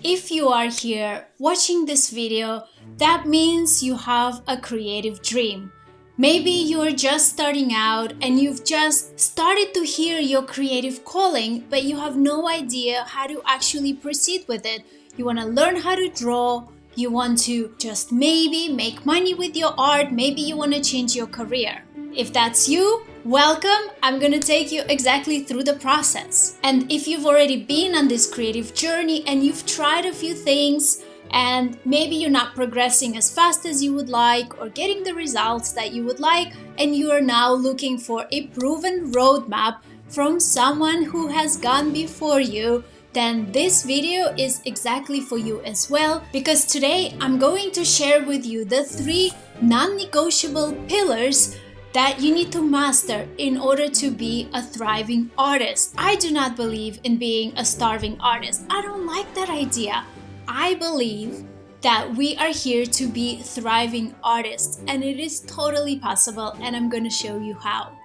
If you are here watching this video, that means you have a creative dream. Maybe you're just starting out and you've just started to hear your creative calling, but you have no idea how to actually proceed with it. You want to learn how to draw, you want to just maybe make money with your art, maybe you want to change your career. If that's you, welcome! I'm gonna take you exactly through the process. And if you've already been on this creative journey and you've tried a few things and maybe you're not progressing as fast as you would like or getting the results that you would like, and you are now looking for a proven roadmap from someone who has gone before you, then this video is exactly for you as well, because today I'm going to share with you the 3 non-negotiable pillars that you need to master in order to be a thriving artist. I do not believe in being a starving artist. I don't like that idea. I believe that we are here to be thriving artists, and it is totally possible, and I'm going to show you how.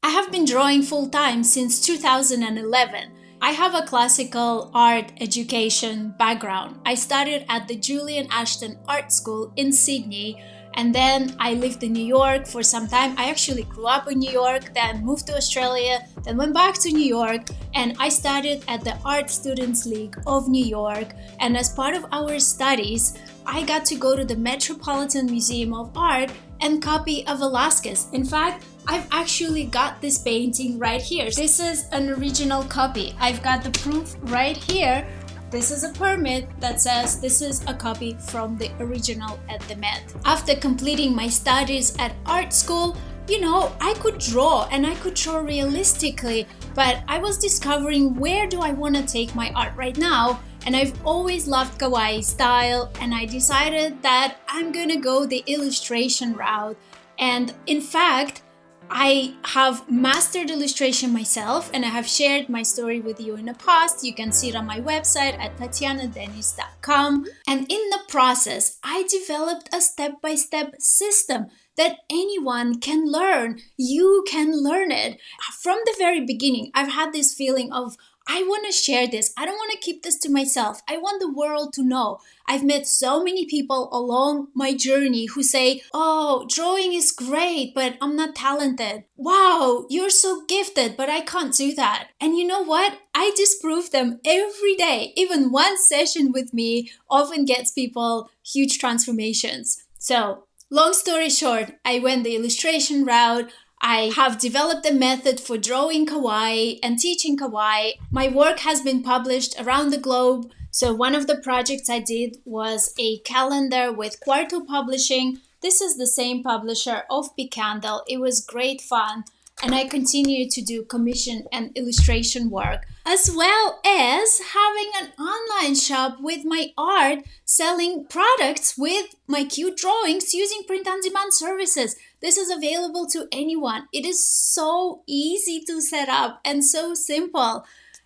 I have been drawing full-time since 2011. I have a classical art education background. I studied at the Julian Ashton Art School in Sydney, and then I lived in New York for some time. I actually grew up in New York, then moved to Australia, then went back to New York, and I studied at the Art Students League of New York. And as part of our studies, I got to go to the Metropolitan Museum of Art and copy a Velázquez. In fact, I've actually got this painting right here. This is an original copy. I've got the proof right here. This is a permit that says this is a copy from the original at the Met. After completing my studies at art school, I could draw and I could draw realistically, but I was discovering where do I want to take my art right now, and I've always loved Kawaii style, and I decided that I'm gonna go the illustration route. And in fact, I have mastered illustration myself, and I have shared my story with you in the past. You can see it on my website at tatyanadenis.com. And in the process, I developed a step-by-step system that anyone can learn. You can learn it. From the very beginning, I've had this feeling of, I want to share this. I don't want to keep this to myself. I want the world to know. I've met so many people along my journey who say, oh, drawing is great, but I'm not talented. Wow, you're so gifted, but I can't do that. And you know what? I disprove them every day. Even one session with me often gets people huge transformations. So, long story short, I went the illustration route. I have developed a method for drawing kawaii and teaching kawaii. My work has been published around the globe. So one of the projects I did was a calendar with Quarto Publishing. This is the same publisher of Picandle. It was great fun. And I continue to do commission and illustration work, as well as having an online shop with my art, selling products with my cute drawings using print-on-demand services. This is available to anyone. It is so easy to set up and so simple.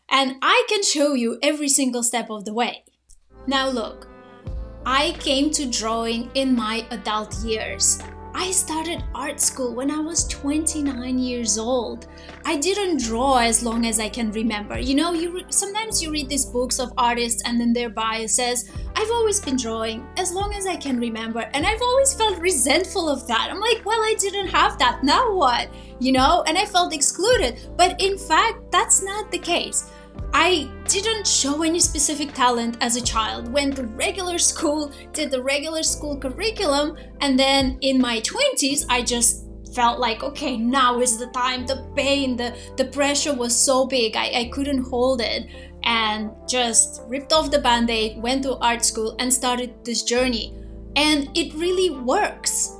And I can show you every single step of the way. Now look, I came to drawing in my adult years. I started art school when I was 29 years old. I didn't draw as long as I can remember. Sometimes you read these books of artists and then their bio says, I've always been drawing as long as I can remember. And I've always felt resentful of that. I'm like, well, I didn't have that. Now what? And I felt excluded. But in fact, that's not the case. I didn't show any specific talent as a child, went to regular school, did the regular school curriculum, and then in my 20s, I just felt like, okay, now is the time. The pain, the pressure was so big, I couldn't hold it, and just ripped off the band-aid, went to art school, and started this journey. And it really works.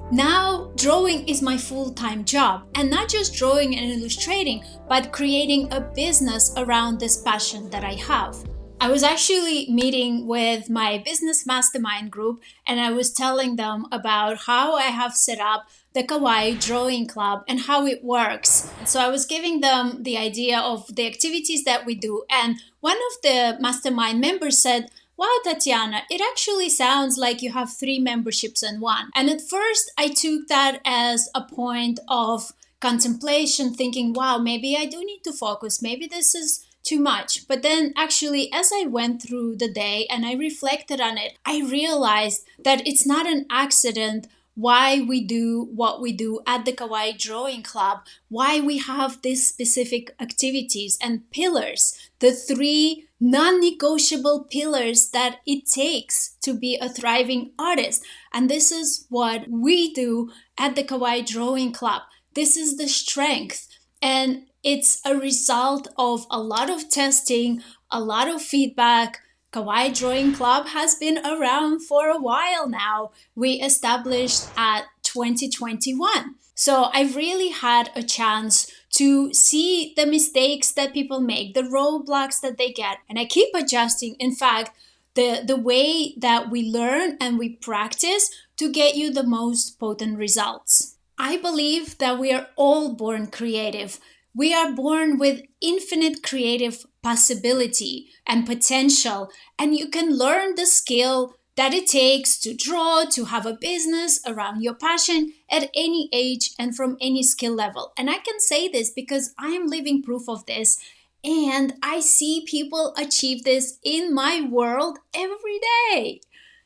Now, drawing is my full-time job, and not just drawing and illustrating, but creating a business around this passion that I have. I was actually meeting with my business mastermind group, and I was telling them about how I have set up the Kawaii Drawing Club and how it works. So I was giving them the idea of the activities that we do, and one of the mastermind members said, wow, Tatyana, it actually sounds like you have 3 memberships in one. And at first, I took that as a point of contemplation, thinking, wow, maybe I do need to focus. Maybe this is too much. But then actually, as I went through the day and I reflected on it, I realized that it's not an accident why we do what we do at the Kawaii Drawing Club, why we have these specific activities and pillars, the three non-negotiable pillars that it takes to be a thriving artist. And this is what we do at the Kawaii Drawing Club. This is the strength. And it's a result of a lot of testing, a lot of feedback. Kawaii Drawing Club has been around for a while now. We established at 2021. So I've really had a chance to see the mistakes that people make, the roadblocks that they get, and I keep adjusting. In fact, the way that we learn and we practice to get you the most potent results. I believe that we are all born creative. We are born with infinite creative possibility and potential, and you can learn the skill that it takes to draw, to have a business around your passion at any age and from any skill level. And I can say this because I am living proof of this, and I see people achieve this in my world every day.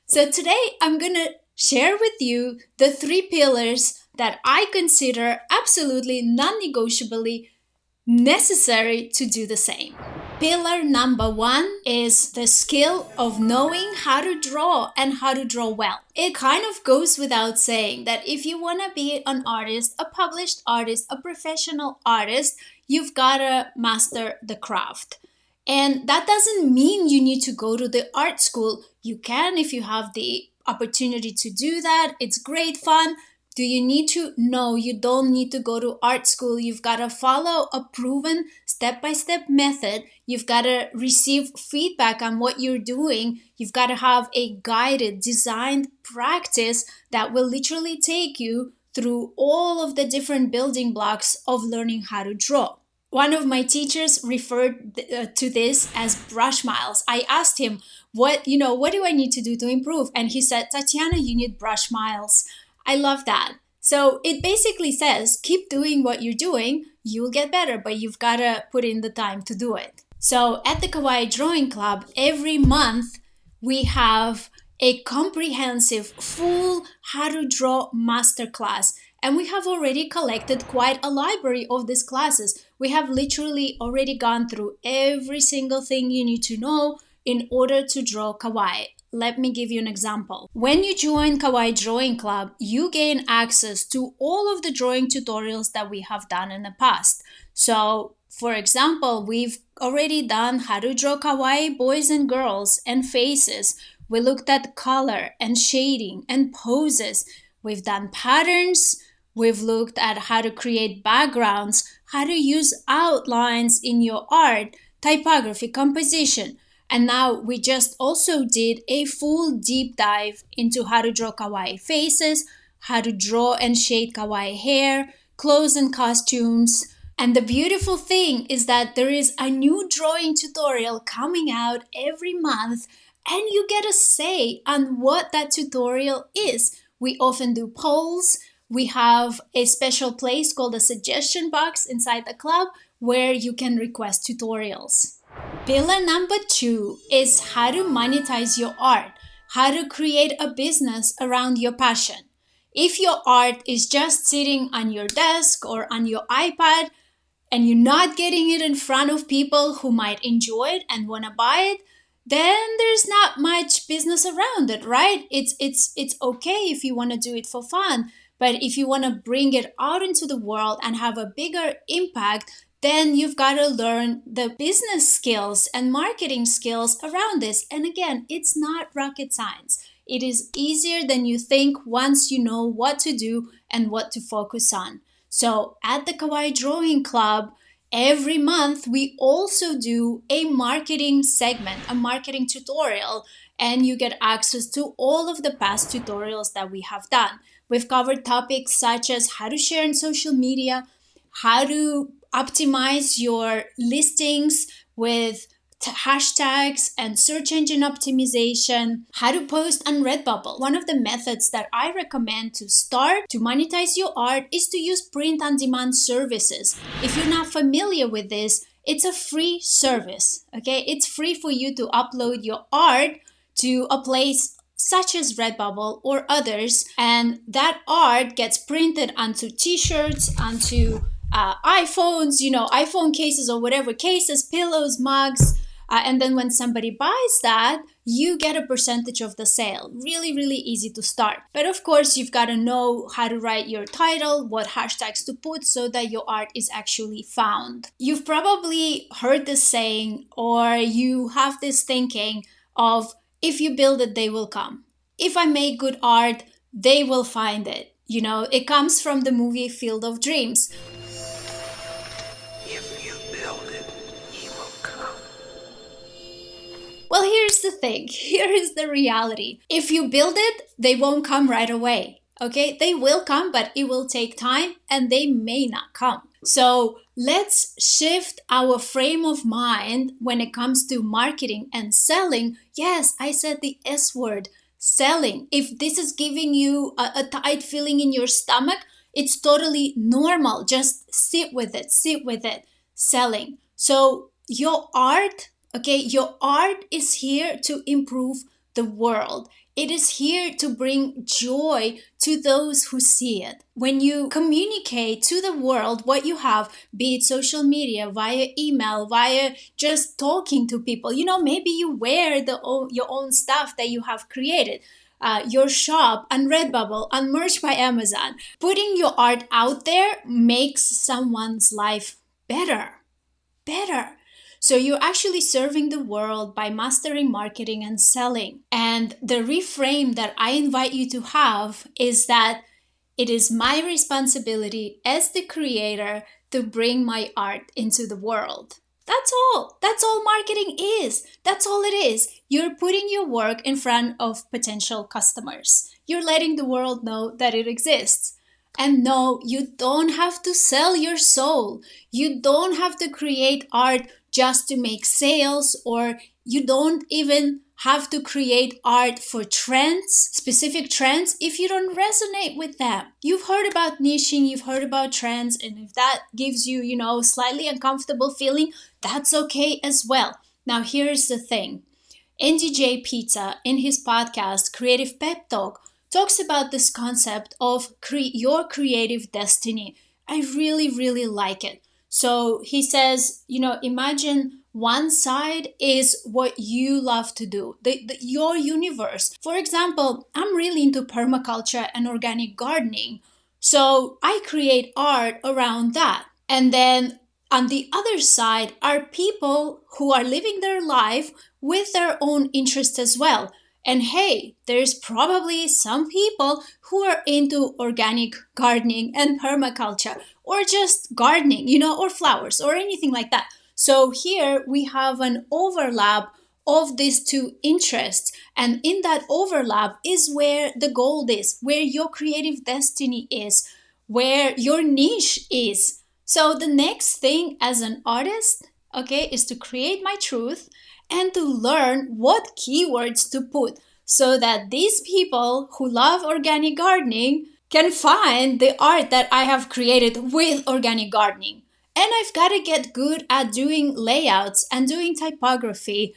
So today I'm going to share with you the three pillars that I consider absolutely non-negotiably necessary to do the same. Pillar number one is the skill of knowing how to draw and how to draw well. It kind of goes without saying that if you want to be an artist, a published artist, a professional artist, you've got to master the craft. And that doesn't mean you need to go to the art school. You can if you have the opportunity to do that. It's great fun. Do you need to? No, you don't need to go to art school. You've got to follow a proven step-by-step method. You've got to receive feedback on what you're doing. You've got to have a guided, designed practice that will literally take you through all of the different building blocks of learning how to draw. One of my teachers referred to this as brush miles. I asked him, what do I need to do to improve? And he said, Tatyana, you need brush miles. I love that. So it basically says, keep doing what you're doing, you'll get better, but you've got to put in the time to do it. So at the Kawaii Drawing Club, every month we have a comprehensive, full how to draw masterclass. And we have already collected quite a library of these classes. We have literally already gone through every single thing you need to know in order to draw kawaii. Let me give you an example. When you join Kawaii Drawing Club, you gain access to all of the drawing tutorials that we have done in the past. So, for example, we've already done how to draw kawaii boys and girls and faces. We looked at color and shading and poses. We've done patterns. We've looked at how to create backgrounds, how to use outlines in your art, typography, composition. And now we just also did a full deep dive into how to draw kawaii faces, how to draw and shade kawaii hair, clothes and costumes. And the beautiful thing is that there is a new drawing tutorial coming out every month, and you get a say on what that tutorial is. We often do polls. We have a special place called a suggestion box inside the club where you can request tutorials. Pillar number two is how to monetize your art, how to create a business around your passion. If your art is just sitting on your desk or on your iPad and you're not getting it in front of people who might enjoy it and want to buy it, then there's not much business around it, right? It's okay if you want to do it for fun, but if you want to bring it out into the world and have a bigger impact, then you've got to learn the business skills and marketing skills around this. And again, it's not rocket science. It is easier than you think once you know what to do and what to focus on. So at the Kawaii Drawing Club, every month we also do a marketing segment, a marketing tutorial, and you get access to all of the past tutorials that we have done. We've covered topics such as how to share in social media, how to optimize your listings with hashtags and search engine optimization, how to post on Redbubble. One of the methods that I recommend to start to monetize your art is to use print on demand services. If you're not familiar with this, it's a free service, okay? It's free for you to upload your art to a place such as Redbubble or others, and that art gets printed onto t-shirts, onto iPhones, iPhone cases or whatever cases, pillows, mugs, and then when somebody buys that, you get a percentage of the sale. Really, really easy to start. But of course, you've got to know how to write your title, what hashtags to put so that your art is actually found. You've probably heard this saying, or you have this thinking of, if you build it, they will come. If I make good art, they will find it. It comes from the movie Field of Dreams. If you build it, he will come. Well, here's the thing. Here is the reality. If you build it, they won't come right away. Okay? They will come, but it will take time and they may not come. So let's shift our frame of mind when it comes to marketing and selling. Yes, I said the S word, selling. If this is giving you a tight feeling in your stomach, it's totally normal. Just sit with it, selling. So your art is here to improve the world. It is here to bring joy to those who see it. When you communicate to the world what you have, be it social media, via email, via just talking to people, maybe you wear your own stuff that you have created. Your shop on Redbubble, on Merch by Amazon. Putting your art out there makes someone's life better. So you're actually serving the world by mastering marketing and selling. And the reframe that I invite you to have is that it is my responsibility as the creator to bring my art into the world. That's all. That's all marketing is. That's all it is. You're putting your work in front of potential customers. You're letting the world know that it exists. And no, you don't have to sell your soul. You don't have to create art just to make sales, or you don't even have to create art for trends, specific trends, if you don't resonate with them. You've heard about niching, you've heard about trends, and if that gives you, slightly uncomfortable feeling, that's okay as well. Now, here's the thing. NDJ Pizza, in his podcast, Creative Pep Talk, talks about this concept of your creative destiny. I really, really like it. So he says, imagine one side is what you love to do, your universe. For example, I'm really into permaculture and organic gardening. So I create art around that. And then on the other side are people who are living their life with their own interests as well. And hey, there's probably some people who are into organic gardening and permaculture, or just gardening, or flowers or anything like that. So here we have an overlap of these two interests. And in that overlap is where the gold is, where your creative destiny is, where your niche is. So the next thing as an artist, is to create my truth and to learn what keywords to put so that these people who love organic gardening can find the art that I have created with organic gardening. And I've got to get good at doing layouts and doing typography,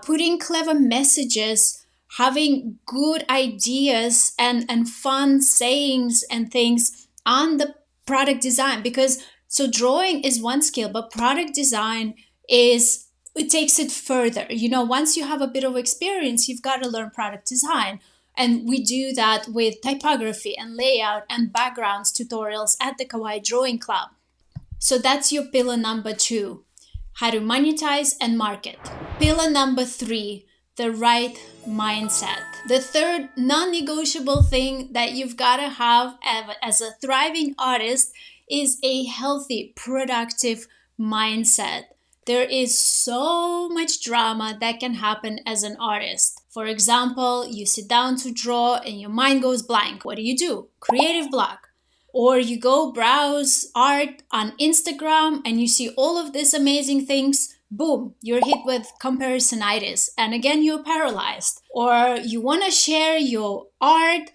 putting clever messages, having good ideas and fun sayings and things on the product design. Because so drawing is one skill, but product design it takes it further. Once you have a bit of experience, you've got to learn product design. And we do that with typography and layout and backgrounds tutorials at the Kawaii Drawing Club. So that's your pillar number 2, how to monetize and market. Pillar number 3, the right mindset. The third non-negotiable thing that you've got to have as a thriving artist is a healthy, productive mindset. There is so much drama that can happen as an artist. For example, you sit down to draw and your mind goes blank. What do? Creative block. Or you go browse art on Instagram and you see all of these amazing things. boom, you're hit with comparisonitis, and again, you're paralyzed. Or you want to share your art,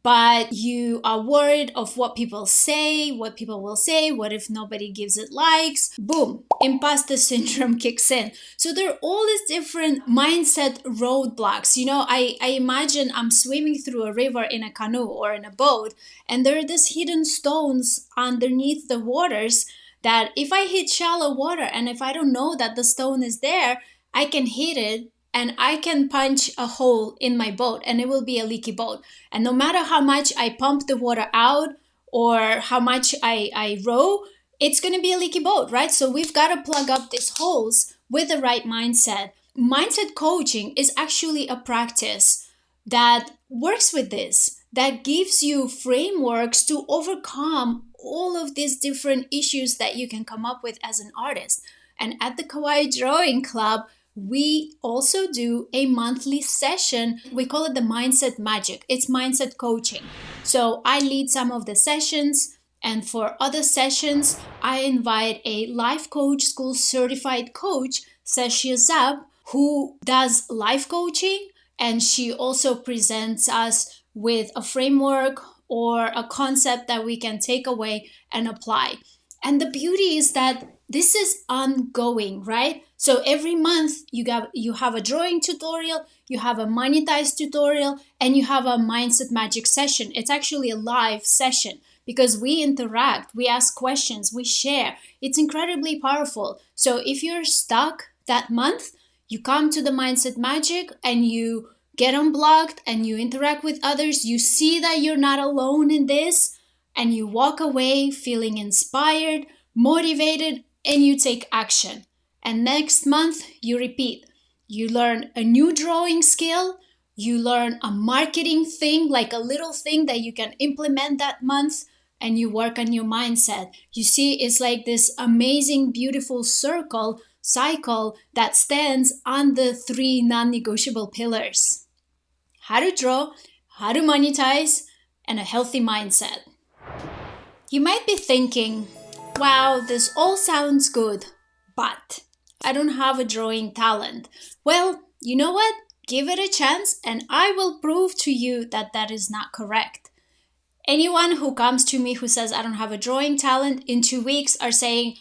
but you are worried of what people say, what people will say, what if nobody gives it likes? Boom, imposter syndrome kicks in. So there are all these different mindset roadblocks. I imagine I'm swimming through a river in a canoe or in a boat, and there are these hidden stones underneath the waters that if I hit shallow water and if I don't know that the stone is there, I can hit it and I can punch a hole in my boat and it will be a leaky boat. And no matter how much I pump the water out or how much I row, it's going to be a leaky boat, right? So we've got to plug up these holes with the right mindset. Mindset coaching is actually a practice that works with this, that gives you frameworks to overcome all of these different issues that you can come up with as an artist. And at the Kawaii Drawing Club, we also do a monthly session. We call it the Mindset Magic. It's mindset coaching. So I lead some of the sessions, and for other sessions, I invite a life coach, school certified coach, Sashia Zab, who does life coaching, and she also presents us with a framework or a concept that we can take away and apply. And the beauty is that this is ongoing, right? So every month you have a drawing tutorial, you have a monetize tutorial, and you have a mindset magic session. It's actually a live session because we interact, we ask questions, we share. It's incredibly powerful. So if you're stuck that month, you come to the mindset magic and you get unblocked and you interact with others. You see that you're not alone in this, and you walk away feeling inspired, motivated, and you take action. And next month, you repeat. You learn a new drawing skill, you learn a marketing thing, like a little thing that you can implement that month, and you work on your mindset. You see, it's like this amazing, beautiful cycle that stands on the 3 non-negotiable pillars: how to draw, how to monetize, and a healthy mindset. You might be thinking, wow, this all sounds good, but I don't have a drawing talent. Well, you know what? Give it a chance and I will prove to you that that is not correct. Anyone who comes to me who says I don't have a drawing talent in 2 weeks are saying,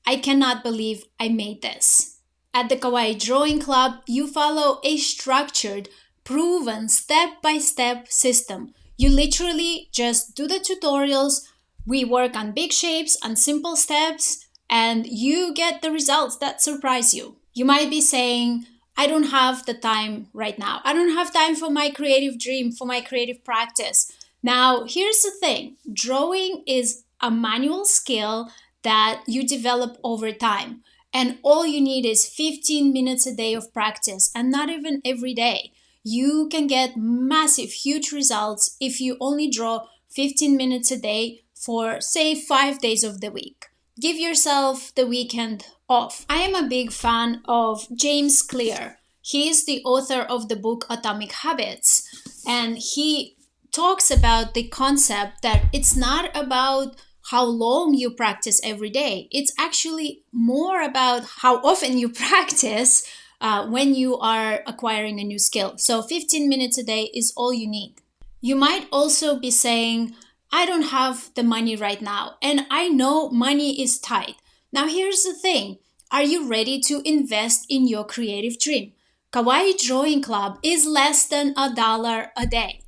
I cannot believe I made this. At the Kawaii Drawing Club, you follow a structured, proven step-by-step system. You literally just do the tutorials. We work on big shapes, on simple steps, and you get the results that surprise you. You might be saying, I don't have the time right now. I don't have time for my creative dream, for my creative practice. Now, here's the thing. Drawing is a manual skill that you develop over time. And all you need is 15 minutes a day of practice, and not even every day. You can get massive, huge results if you only draw 15 minutes a day for, say, 5 days of the week. Give yourself the weekend off. I am a big fan of James Clear. He is the author of the book Atomic Habits, and he talks about the concept that it's not about how long you practice every day. It's actually more about how often you practice when you are acquiring a new skill. So 15 minutes a day is all you need. You might also be saying, I don't have the money right now, and I know money is tight. Now here's the thing. Are you ready to invest in your creative dream? Kawaii Drawing Club is less than $1 a day.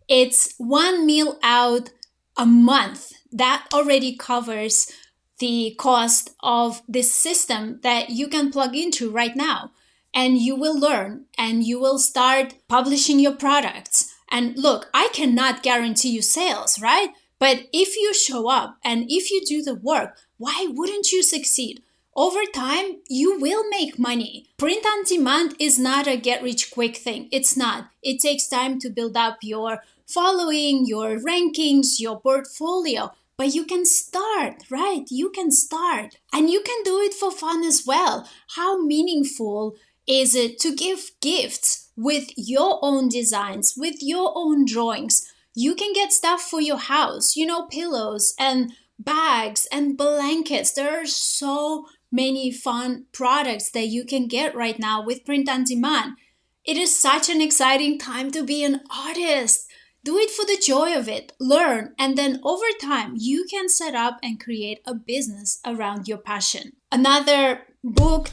It's one meal out a month. That already covers the cost of this system that you can plug into right now. And you will learn and you will start publishing your products. And look, I cannot guarantee you sales, right? But if you show up and if you do the work, why wouldn't you succeed? Over time, you will make money. Print on demand is not a get rich quick thing. It's not. It takes time to build up your following, your rankings, your portfolio. But you can start, right? You can start. And you can do it for fun as well. How meaningful is it to give gifts with your own designs, with your own drawings? You can get stuff for your house, pillows and bags and blankets. There are so many fun products that you can get right now with print on demand. It is such an exciting time to be an artist. Do it for the joy of it, learn, and then over time, you can set up and create a business around your passion. Another book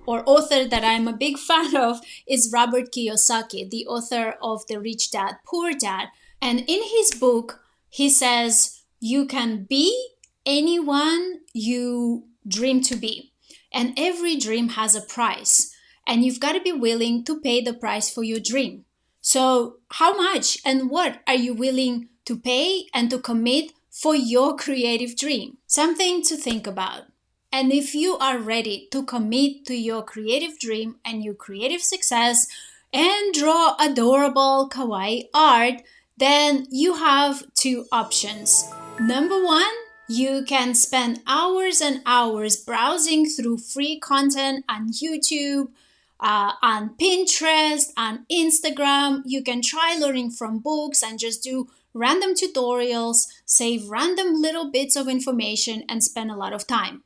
or author that I'm a big fan of is Robert Kiyosaki, the author of The Rich Dad, Poor Dad. And in his book, he says, you can be anyone you dream to be. And every dream has a price. And you've got to be willing to pay the price for your dream. So, how much and what are you willing to pay and to commit for your creative dream? Something to think about. And if you are ready to commit to your creative dream and your creative success and draw adorable kawaii art, then you have two options. Number one, you can spend hours and hours browsing through free content on YouTube, on Pinterest, on Instagram. You can try learning from books and just do random tutorials, save random little bits of information, and spend a lot of time.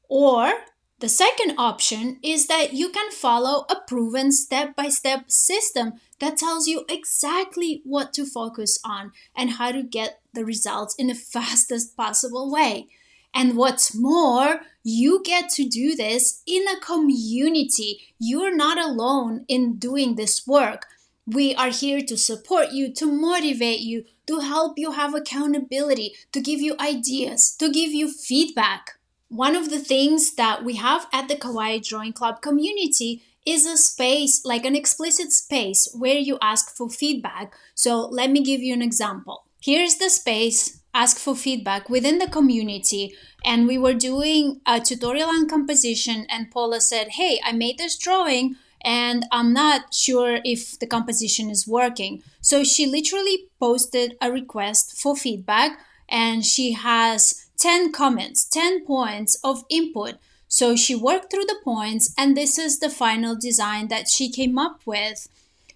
Or the second option is that you can follow a proven step-by-step system that tells you exactly what to focus on and how to get the results in the fastest possible way. And what's more, you get to do this in a community. You're not alone in doing this work. We are here to support you, to motivate you, to help you have accountability, to give you ideas, to give you feedback. One of the things that we have at the Kawaii Drawing Club community is a space, like an explicit space, where you ask for feedback. So let me give you an example. Here's the space, ask for feedback within the community. And we were doing a tutorial on composition, and Paula said, hey, I made this drawing and I'm not sure if the composition is working. So she literally posted a request for feedback, and she has 10 comments, 10 points of input. So she worked through the points, and this is the final design that she came up with.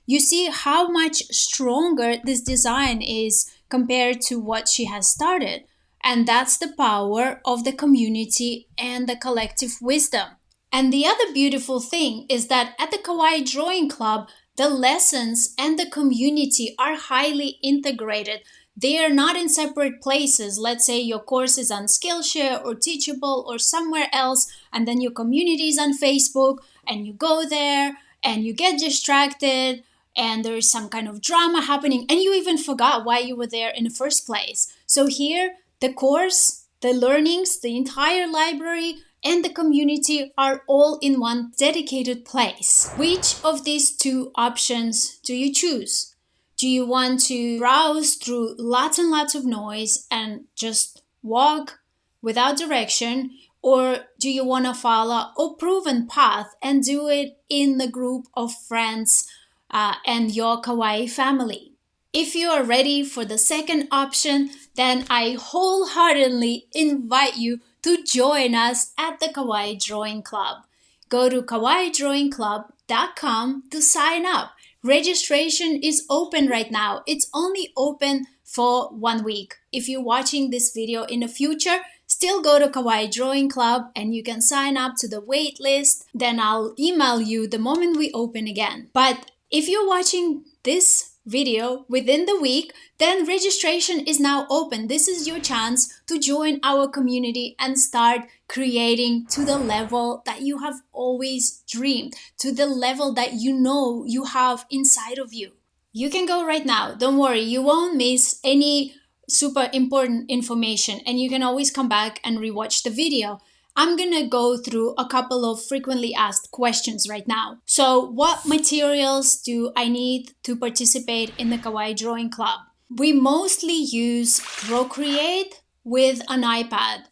You see how much stronger this design is compared to what she has started. And that's the power of the community and the collective wisdom. And the other beautiful thing is that at the Kawaii Drawing Club, the lessons and the community are highly integrated. They are not in separate places. Let's say your course is on Skillshare or Teachable or somewhere else, and then your community is on Facebook, and you go there and you get distracted and there's some kind of drama happening and you even forgot why you were there in the first place. So here, the course, the learnings, the entire library, and the community are all in one dedicated place. Which of these two options do you choose? Do you want to browse through lots and lots of noise and just walk without direction? Or do you want to follow a proven path and do it in the group of friends and your kawaii family? If you are ready for the second option, then I wholeheartedly invite you to join us at the Kawaii Drawing Club. Go to kawaiidrawingclub.com to sign up. Registration is open right now. It's only open for 1 week. If you're watching this video in the future, still go to Kawaii Drawing Club and you can sign up to the wait list. Then I'll email you the moment we open again. But if you're watching this video within the week, then registration is now open. This is your chance to join our community and start creating to the level that you have always dreamed, to the level that you know you have inside of you. You can go right now. Don't worry, you won't miss any super important information, and you can always come back and rewatch the video. I'm gonna go through a couple of frequently asked questions right now. So, what materials do I need to participate in the Kawaii Drawing Club? We mostly use Procreate with an iPad,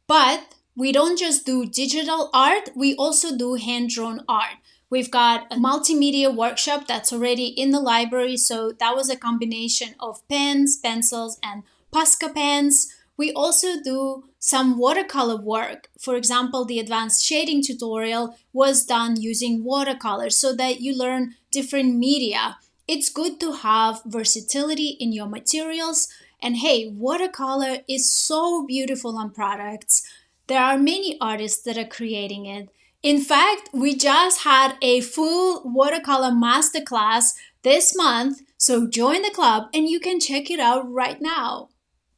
but we don't just do digital art, we also do hand-drawn art. We've got a multimedia workshop that's already in the library, so that was a combination of pens, pencils, and Posca pens. We also do some watercolor work. For example, the advanced shading tutorial was done using watercolors so that you learn different media. It's good to have versatility in your materials. And hey, watercolor is so beautiful on products. There are many artists that are creating it. In fact, we just had a full watercolor masterclass this month, so join the club and you can check it out right now.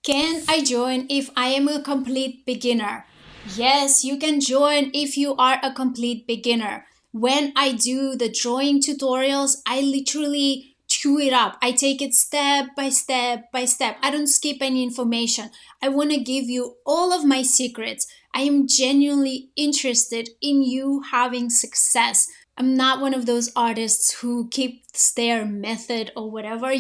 Can I join if I am a complete beginner? Yes, you can join if you are a complete beginner. When I do the drawing tutorials, I literally chew it up. I take it step by step by step. I don't skip any information. I want to give you all of my secrets. I am genuinely interested in you having success. I'm not one of those artists who keeps their method or whatever,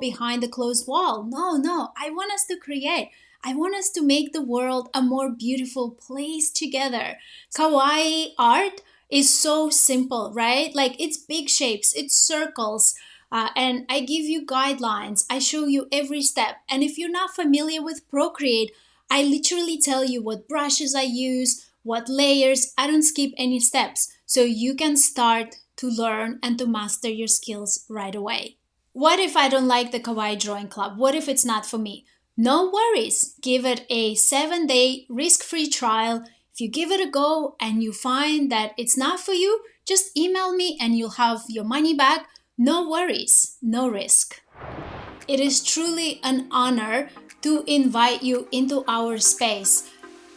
behind the closed wall. No, I want us to create. I want us to make the world a more beautiful place together. Kawaii art is so simple, right? Like it's big shapes, it's circles, and I give you guidelines. I show you every step. And if you're not familiar with Procreate, I literally tell you what brushes I use, what layers. I don't skip any steps. So you can start to learn and to master your skills right away. What if I don't like the Kawaii Drawing Club? What if it's not for me? No worries. Give it a 7-day risk-free trial. If you give it a go and you find that it's not for you, just email me and you'll have your money back. No worries, no risk. It is truly an honor to invite you into our space.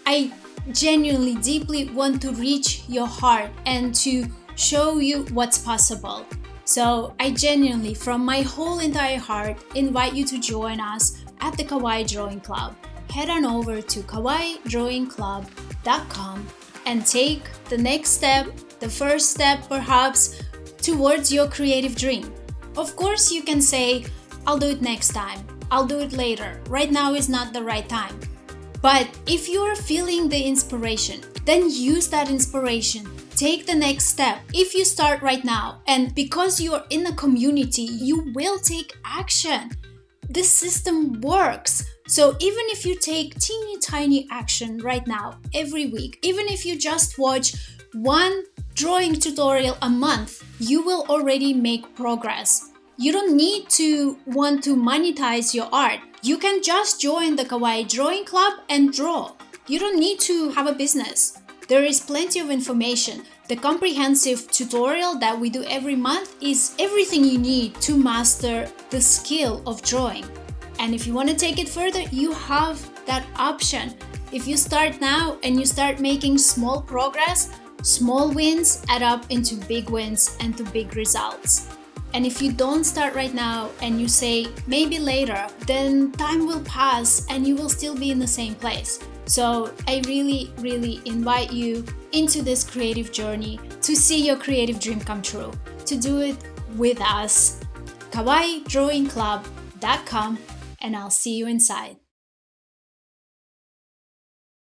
I genuinely, deeply want to reach your heart and to show you what's possible. So I genuinely, from my whole entire heart, invite you to join us at the Kawaii Drawing Club. Head on over to kawaiidrawingclub.com and take the next step, the first step perhaps, towards your creative dream. Of course, you can say, I'll do it next time. I'll do it later. Right now is not the right time. But if you're feeling the inspiration, then use that inspiration. Take the next step. If you start right now, and because you're in a community, you will take action. This system works. So even if you take teeny tiny action right now, every week, even if you just watch one drawing tutorial a month, you will already make progress. You don't need to want to monetize your art. You can just join the Kawaii Drawing Club and draw. You don't need to have a business. There is plenty of information. The comprehensive tutorial that we do every month is everything you need to master the skill of drawing. And if you want to take it further, you have that option. If you start now and you start making small progress, small wins add up into big wins and to big results. And if you don't start right now and you say maybe later, then time will pass and you will still be in the same place. So I really, really invite you into this creative journey to see your creative dream come true, to do it with us. KawaiiDrawingClub.com, and I'll see you inside.